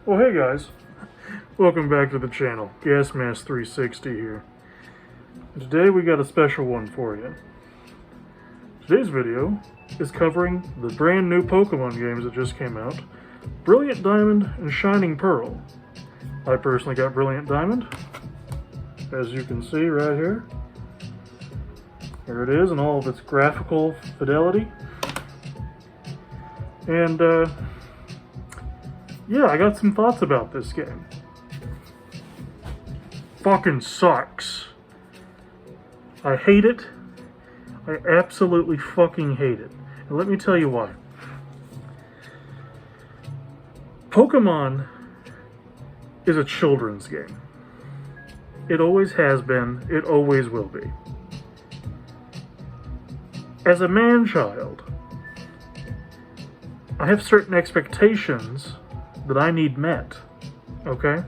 Well, hey guys, welcome back to the channel. GasMask360 here. Today we got a special one for you. Today's video is covering the brand new Pokemon games that just came out, Brilliant Diamond and Shining Pearl. I personally got Brilliant Diamond, as you can see right here. Here it is in all of its graphical fidelity. And, yeah, I got some thoughts about this game. Fucking sucks. I hate it. I absolutely fucking hate it. And let me tell you why. Pokemon is a children's game. It always has been. It always will be. As a man-child, I have certain expectations that I need met, okay?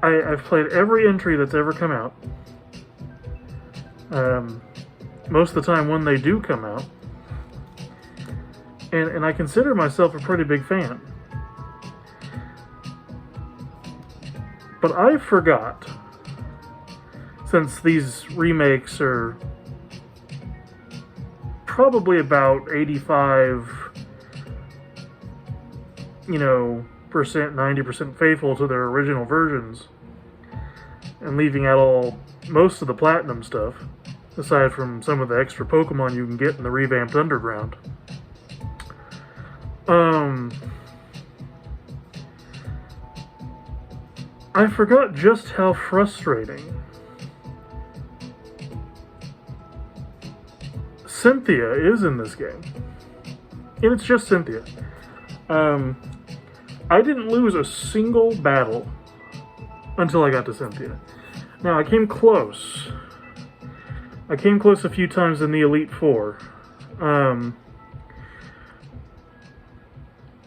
I've played every entry that's ever come out. Most of the time when they do come out. And I consider myself a pretty big fan. But I forgot, since these remakes are probably about 85 90% faithful to their original versions, and leaving out most of the platinum stuff, aside from some of the extra Pokemon you can get in the revamped Underground. I forgot just how frustrating Cynthia is in this game. And it's just Cynthia. I didn't lose a single battle until I got to Cynthia. Now, I came close. I came close a few times in the Elite Four. And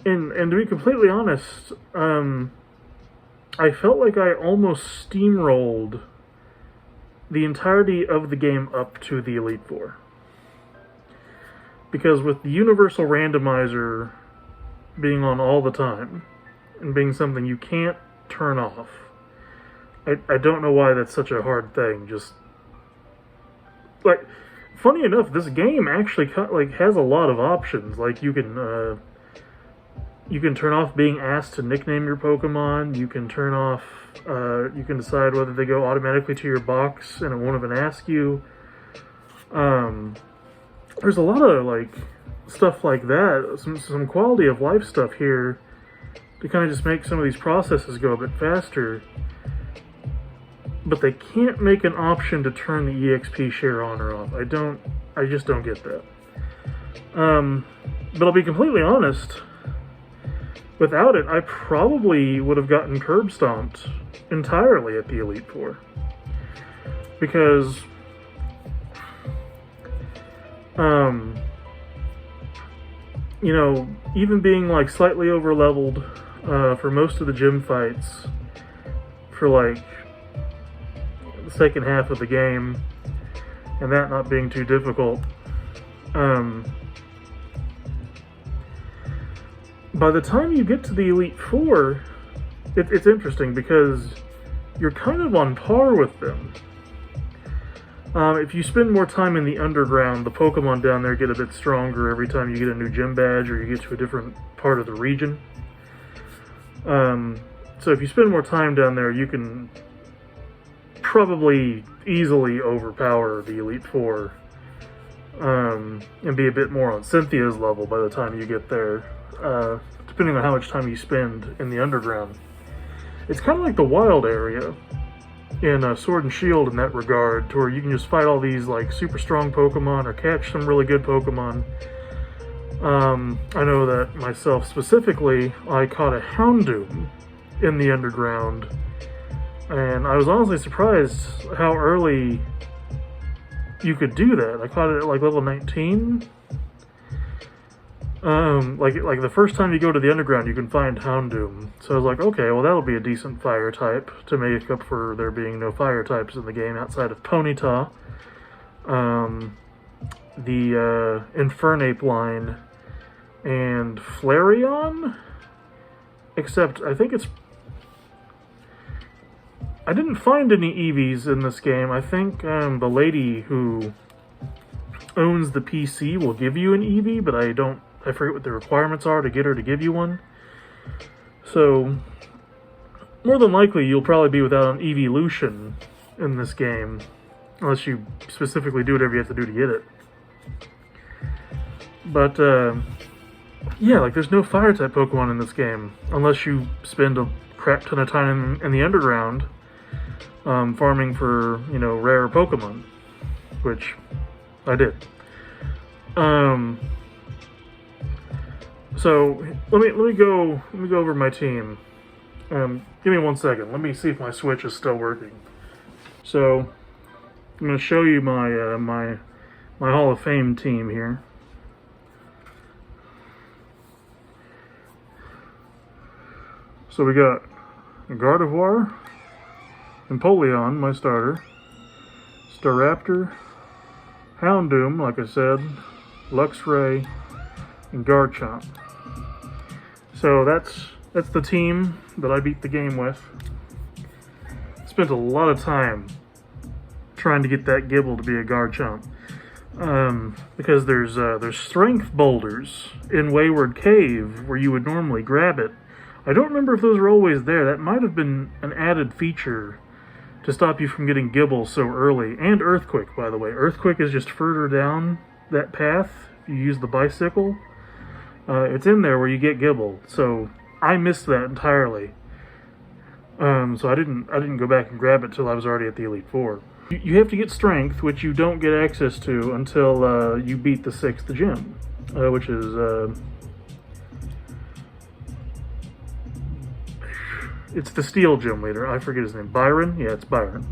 to be completely honest, I felt like I almost steamrolled the entirety of the game up to the Elite Four. Because with the universal randomizer being on all the time, and being something you can't turn off, I don't know why that's such a hard thing. Just, like, funny enough, this game actually has a lot of options. Like, you can turn off being asked to nickname your Pokemon. You can turn off, you can decide whether they go automatically to your box and it won't even ask you. There's a lot of, stuff like that. Some quality of life stuff here to kind of just make some of these processes go a bit faster. But they can't make an option to turn the Exp Share on or off. I just don't get that. But I'll be completely honest. Without it, I probably would have gotten curb stomped entirely at the Elite Four. Because, even being, slightly over-leveled for most of the gym fights for, the second half of the game, and that not being too difficult, by the time you get to the Elite Four, it's interesting because you're kind of on par with them. If you spend more time in the Underground, the Pokemon down there get a bit stronger every time you get a new gym badge or you get to a different part of the region. So if you spend more time down there, you can probably easily overpower the Elite Four, and be a bit more on Cynthia's level by the time you get there, depending on how much time you spend in the Underground. It's kind of like the wild area in Sword and Shield in that regard, to where you can just fight all these super strong Pokemon or catch some really good Pokemon. I know that myself specifically, I caught a Houndoom in the Underground, and I was honestly surprised how early you could do that. I caught it at level 19. Like the first time you go to the Underground, you can find Houndoom. So I was like, okay, well that'll be a decent fire type to make up for there being no fire types in the game outside of Ponyta, the Infernape line, and Flareon, except I think it's... I didn't find any Eevees in this game. I think the lady who owns the PC will give you an Eevee, but I forget what the requirements are to get her to give you one. So, more than likely, you'll probably be without an evolution in this game, unless you specifically do whatever you have to do to get it. But, yeah, like, there's no Fire-type Pokemon in this game, unless you spend a crap ton of time in the underground, farming for, you know, rare Pokemon, which I did. So let me go over my team. Give me 1 second. Let me see if my Switch is still working. So I'm going to show you my my Hall of Fame team here. So we got Gardevoir, Empoleon, my starter, Staraptor, Houndoom, like I said, Luxray, and Garchomp. So that's the team that I beat the game with. Spent a lot of time trying to get that Gibble to be a Garchomp. Because there's strength boulders in Wayward Cave where you would normally grab it. I don't remember if those are always there. That might have been an added feature to stop you from getting Gibble so early. And Earthquake, by the way. Earthquake is just further down that path. If you use the bicycle, it's in there where you get Gibble. So I missed that entirely. So I didn't go back and grab it till I was already at the Elite Four. You have to get Strength, which you don't get access to until you beat the 6th gym, which is it's the Steel Gym Leader. I forget his name. Byron? Yeah, it's Byron.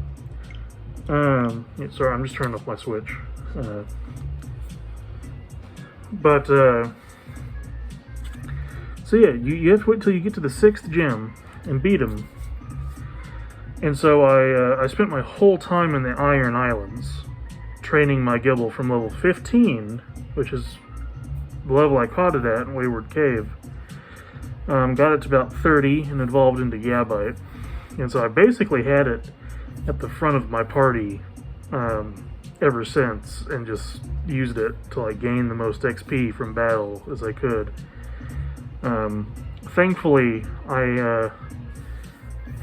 Yeah, sorry, I'm just turning off my Switch. So yeah, you have to wait until you get to the 6th gym and beat him. And so I spent my whole time in the Iron Islands training my Gibble from level 15, which is the level I caught it at in Wayward Cave. Got it to about 30 and evolved into Gabite. And so I basically had it at the front of my party ever since, and just used it to like gain the most XP from battle as I could. Thankfully, I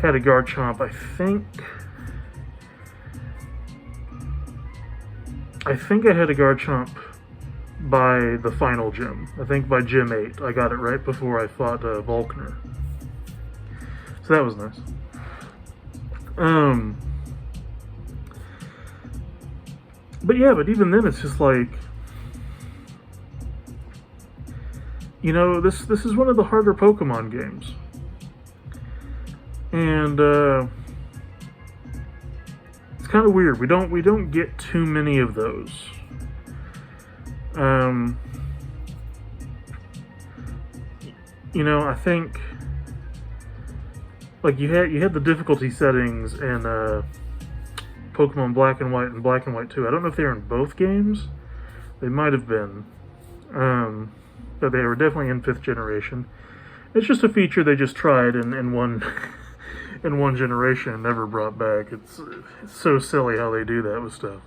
had a Garchomp. I think I had a Garchomp by the final gym. I think by gym 8. I got it right before I fought Volkner. So that was nice. But yeah, but even then it's just like, you know, this is one of the harder Pokemon games. And it's kind of weird. We don't get too many of those. You know, I think like you had the difficulty settings in Pokemon Black and White and Black and White 2. I don't know if they were in both games. They might have been. But they were definitely in 5th generation. It's just a feature they just tried in one in one generation and never brought back. It's so silly how they do that with stuff.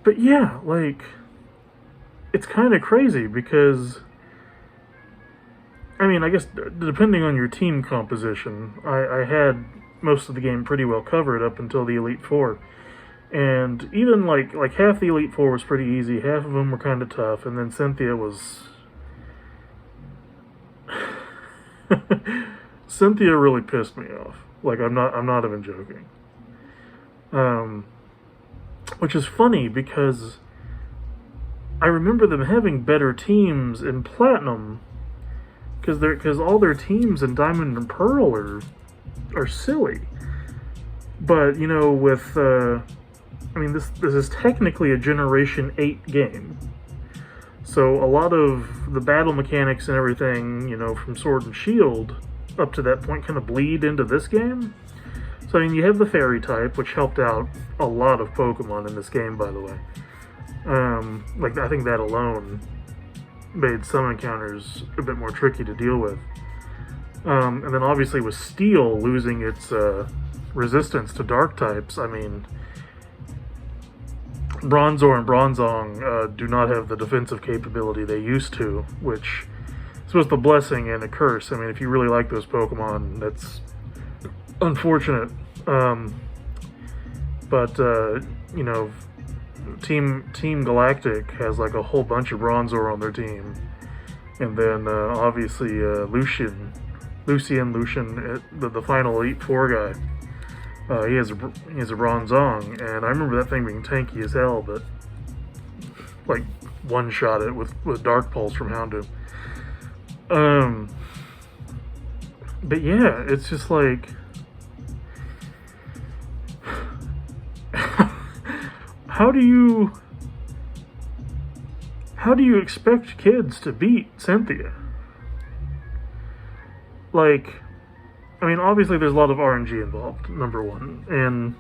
But yeah, like, it's kind of crazy because, I mean, I guess depending on your team composition, I had most of the game pretty well covered up until the Elite Four. And even like half the Elite Four was pretty easy, half of them were kind of tough, and then Cynthia was... Cynthia really pissed me off. Like, I'm not even joking. Which is funny because I remember them having better teams in Platinum, because all their teams in Diamond and Pearl are silly. But you know, with I mean, this is technically a Generation 8 game, so a lot of the battle mechanics and everything, you know, from Sword and Shield up to that point kind of bleed into this game. So, I mean, you have the Fairy type, which helped out a lot of Pokemon in this game, by the way. Like, I think that alone made some encounters a bit more tricky to deal with. And then obviously with Steel losing its resistance to dark types, I mean, Bronzor and Bronzong do not have the defensive capability they used to, which is both a blessing and a curse. I mean, if you really like those Pokemon, that's unfortunate. But you know, Team Galactic has like a whole bunch of Bronzor on their team, and then obviously Lucian, the final Elite Four guy. He has a Bronzong, and I remember that thing being tanky as hell, but like one-shot it with Dark Pulse from Houndoom. But yeah, it's just like, how do you expect kids to beat Cynthia? Like, I mean, obviously there's a lot of RNG involved, number one. And,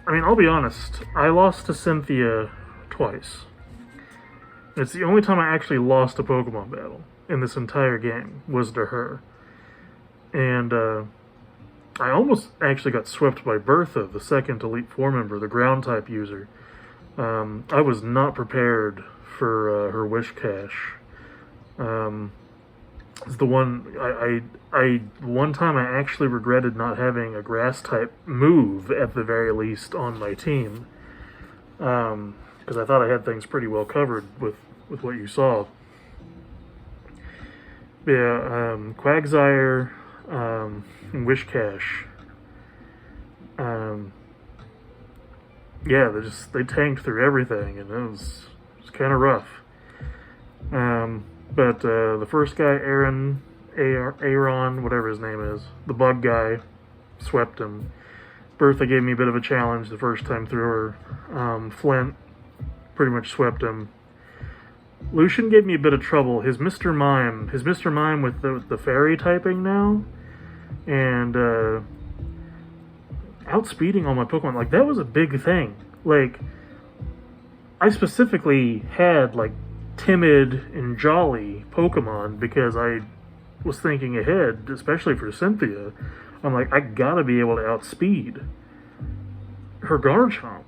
I mean, I'll be honest, I lost to Cynthia twice. It's the only time I actually lost a Pokemon battle in this entire game was to her. And, I almost actually got swept by Bertha, the second Elite Four member, the ground-type user. I was not prepared for her Wish Cache. It's the one one time I actually regretted not having a grass type move at the very least on my team, because I thought I had things pretty well covered with what you saw. Yeah, Quagsire, and Wish Cache. Yeah, they tanked through everything, and it was kind of rough. But the first guy, Aaron, whatever his name is, the bug guy, swept him. Bertha gave me a bit of a challenge the first time through her. Flint pretty much swept him. Lucian gave me a bit of trouble. His Mr. Mime with the fairy typing now, and outspeeding all my Pokemon, like, that was a big thing. Like, I specifically had, like, timid and jolly Pokemon because I was thinking ahead, especially for Cynthia. I'm like, I gotta be able to outspeed her Garchomp,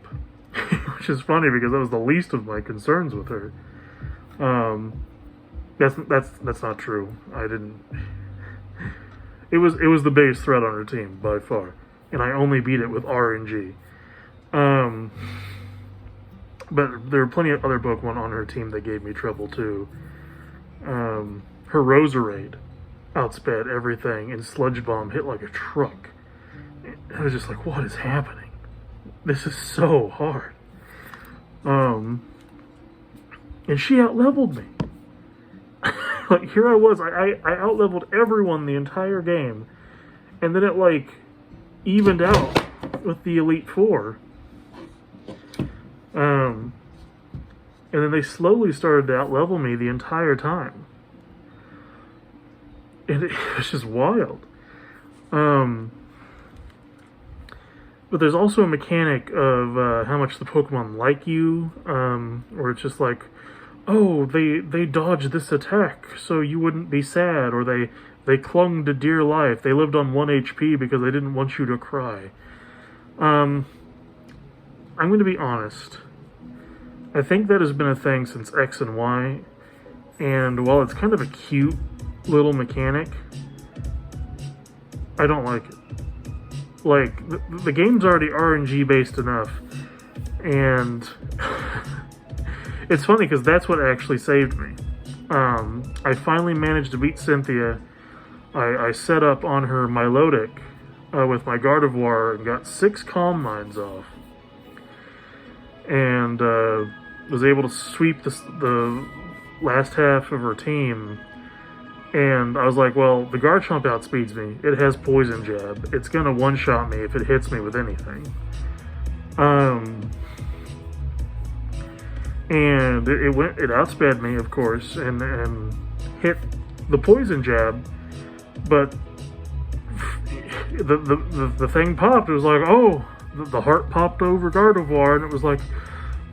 which is funny because that was the least of my concerns with her. That's not true. I didn't. It was the biggest threat on her team by far, and I only beat it with RNG. But there were plenty of other Pokemon on her team that gave me trouble too. Her Roserade outsped everything, and Sludge Bomb hit like a truck. I was just like, what is happening? This is so hard. And she outleveled me. Like, here I was, I outleveled everyone the entire game, and then it, like, evened out with the Elite Four. And then they slowly started to outlevel me the entire time. And it was just wild. But there's also a mechanic of how much the Pokemon like you, where it's just like, oh, they dodged this attack so you wouldn't be sad, or they clung to dear life. They lived on 1 HP because they didn't want you to cry. I'm going to be honest. I think that has been a thing since X and Y, and while it's kind of a cute little mechanic, I don't like it. Like, the game's already RNG based enough, and it's funny because that's what actually saved me. I finally managed to beat Cynthia. I set up on her Milotic with my Gardevoir and got 6 Calm Minds off, and was able to sweep the last half of her team. And I was like, well, the Garchomp outspeeds me. It has Poison Jab. It's going to one-shot me if it hits me with anything. And it outsped me, of course, and hit the Poison Jab. But the thing popped. It was like, oh, the heart popped over Gardevoir, and it was like,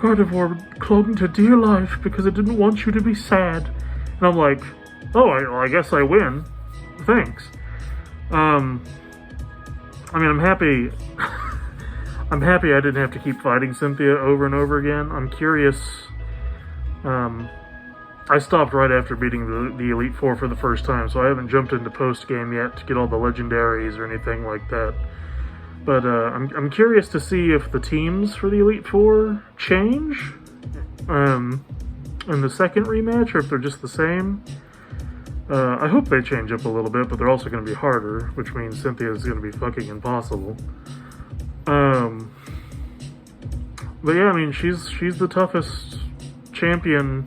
Gardevoir clung to dear life because it didn't want you to be sad. And I'm like, oh, I guess I win. Thanks. I mean, I'm happy. I'm happy I didn't have to keep fighting Cynthia over and over again. I'm curious. I stopped right after beating the Elite Four for the first time, so I haven't jumped into post-game yet to get all the legendaries or anything like that. But I'm curious to see if the teams for the Elite Four change in the second rematch, or if they're just the same. I hope they change up a little bit, but they're also going to be harder, which means Cynthia is going to be fucking impossible. But yeah, I mean, she's the toughest champion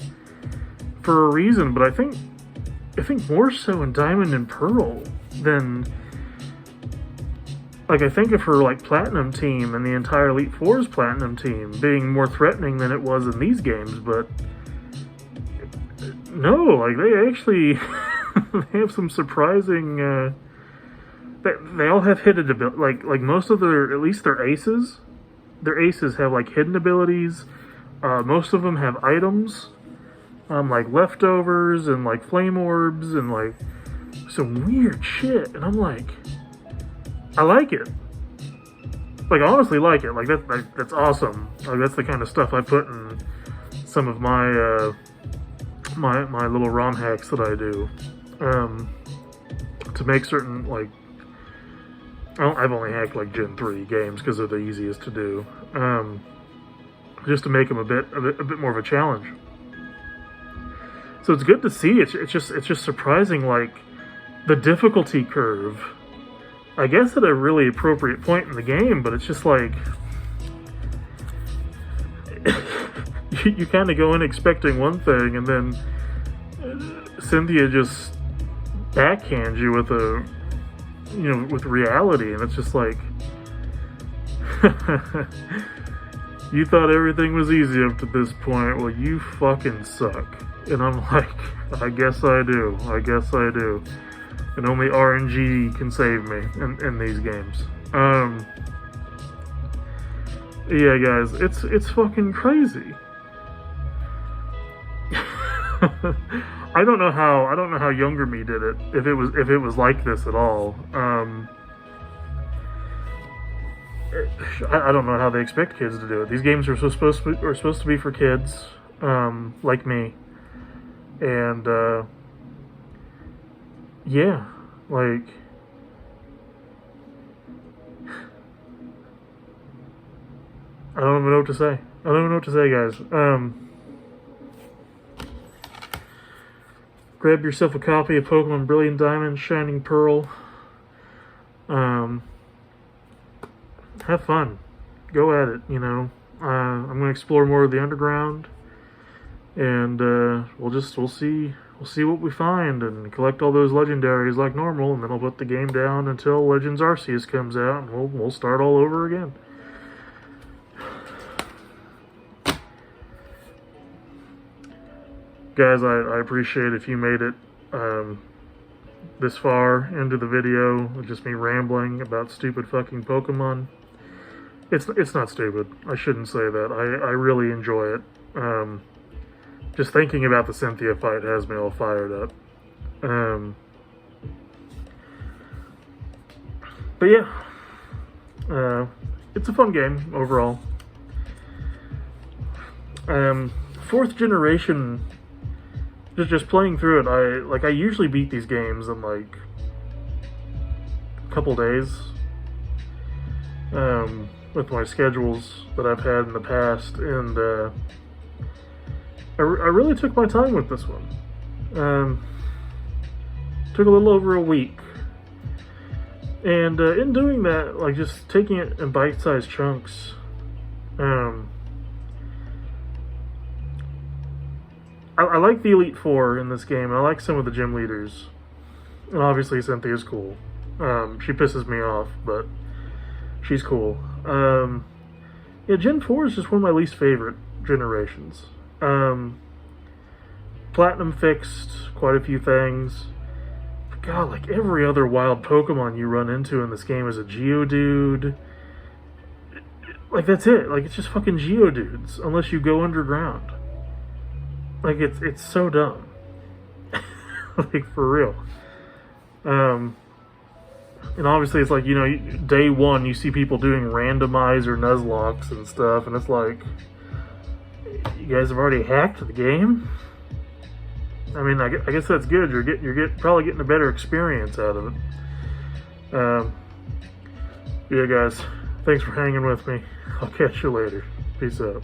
for a reason, but I think more so in Diamond and Pearl than, like, I think of her, like, Platinum team and the entire Elite Four's Platinum team being more threatening than it was in these games, but no, like, they actually they have some surprising, they all have hidden abilities, like most of their, at least their aces have, like, hidden abilities. Most of them have items, like leftovers and, like, flame orbs and, like, some weird shit, and I'm like, I like it. Like, I honestly like it. Like, that's awesome. Like, that's the kind of stuff I put in some of my, my little ROM hacks that I do, to make certain, like, I've only hacked, like, Gen 3 games because they're the easiest to do, just to make them a bit more of a challenge. So it's good to see. It's just surprising, like, the difficulty curve, I guess at a really appropriate point in the game, but it's just like, you kind of go in expecting one thing, and then Cynthia just backhands you with with reality, and it's just like, you thought everything was easy up to this point, well, you fucking suck. And I'm like, I guess I do. And only RNG can save me in these games. Yeah, guys, it's fucking crazy. I don't know how younger me did it, if it was like this at all. I don't know how they expect kids to do it. These games are supposed to be for kids, like me. And yeah, like, I don't even know what to say. Guys. Grab yourself a copy of Pokemon Brilliant Diamond, Shining Pearl. Have fun. Go at it, I'm going to explore more of the underground. And we'll see what we find and collect all those legendaries like normal, and then I'll put the game down until Legends Arceus comes out, and we'll start all over again. Guys, I appreciate if you made it this far into the video with just me rambling about stupid fucking Pokemon. It's not stupid. I shouldn't say that. I really enjoy it. Just thinking about the Cynthia fight has me all fired up. But yeah, it's a fun game overall. Fourth generation, just playing through it, I usually beat these games in like a couple days. With my schedules that I've had in the past, and I really took my time with this one. Took a little over a week. And in doing that, like, just taking it in bite-sized chunks, I like the Elite Four in this game. I like some of the gym leaders. And obviously Cynthia's cool. She pisses me off, but she's cool. Yeah, Gen 4 is just one of my least favorite generations. Platinum fixed quite a few things. But God, like, every other wild Pokemon you run into in this game is a Geodude. Like, that's it. Like, it's just fucking Geodudes, unless you go underground. Like, it's so dumb. Like, for real. And obviously it's like, you know, day one you see people doing randomizer Nuzlockes and stuff, and it's like, you guys have already hacked the game? I mean, I guess that's good. You're probably getting a better experience out of it. Yeah, guys, thanks for hanging with me. I'll catch you later. Peace out.